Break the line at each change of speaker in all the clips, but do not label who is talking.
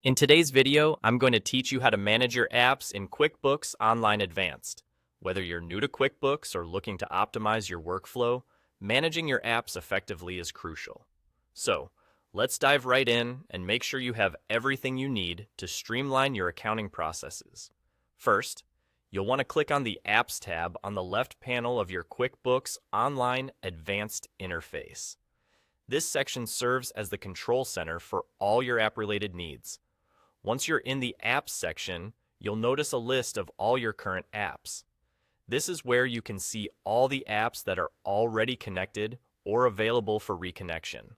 In today's video, I'm going to teach you how to manage your apps in QuickBooks Online Advanced. Whether you're new to QuickBooks or looking to optimize your workflow, managing your apps effectively is crucial. So, let's dive right in and make sure you have everything you need to streamline your accounting processes. First, you'll want to click on the Apps tab on the left panel of your QuickBooks Online Advanced interface. This section serves as the control center for all your app-related needs. Once you're in the Apps section, you'll notice a list of all your current apps. This is where you can see all the apps that are already connected or available for reconnection.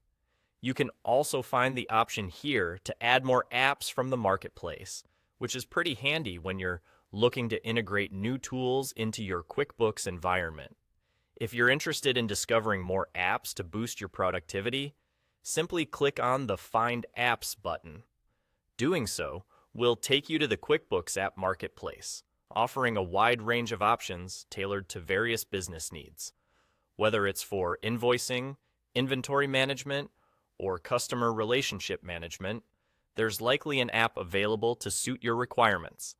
You can also find the option here to add more apps from the marketplace, which is pretty handy when you're looking to integrate new tools into your QuickBooks environment. If you're interested in discovering more apps to boost your productivity, simply click on the Find Apps button. Doing so will take you to the QuickBooks app marketplace, offering a wide range of options tailored to various business needs. Whether it's for invoicing, inventory management, or customer relationship management, there's likely an app available to suit your requirements.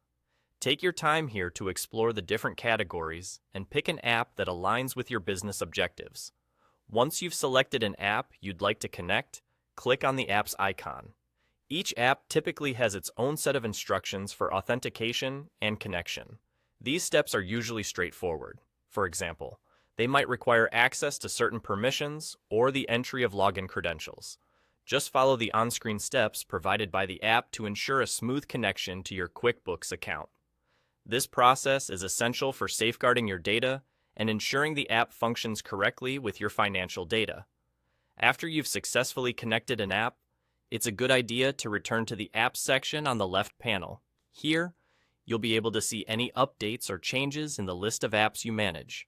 Take your time here to explore the different categories and pick an app that aligns with your business objectives. Once you've selected an app you'd like to connect, click on the app's icon. Each app typically has its own set of instructions for authentication and connection. These steps are usually straightforward. For example, they might require access to certain permissions or the entry of login credentials. Just follow the on-screen steps provided by the app to ensure a smooth connection to your QuickBooks account. This process is essential for safeguarding your data and ensuring the app functions correctly with your financial data. After you've successfully connected an app, it's a good idea to return to the Apps section on the left panel. Here, you'll be able to see any updates or changes in the list of apps you manage.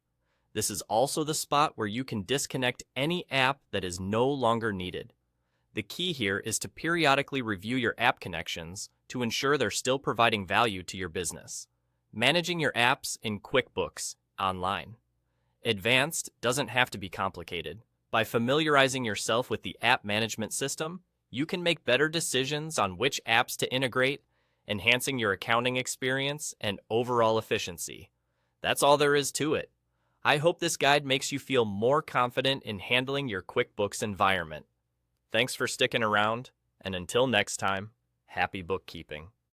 This is also the spot where you can disconnect any app that is no longer needed. The key here is to periodically review your app connections to ensure they're still providing value to your business. Managing your apps in QuickBooks Online Advanced doesn't have to be complicated. By familiarizing yourself with the app management system, you can make better decisions on which apps to integrate, enhancing your accounting experience and overall efficiency. That's all there is to it. I hope this guide makes you feel more confident in handling your QuickBooks environment. Thanks for sticking around, and until next time, happy bookkeeping.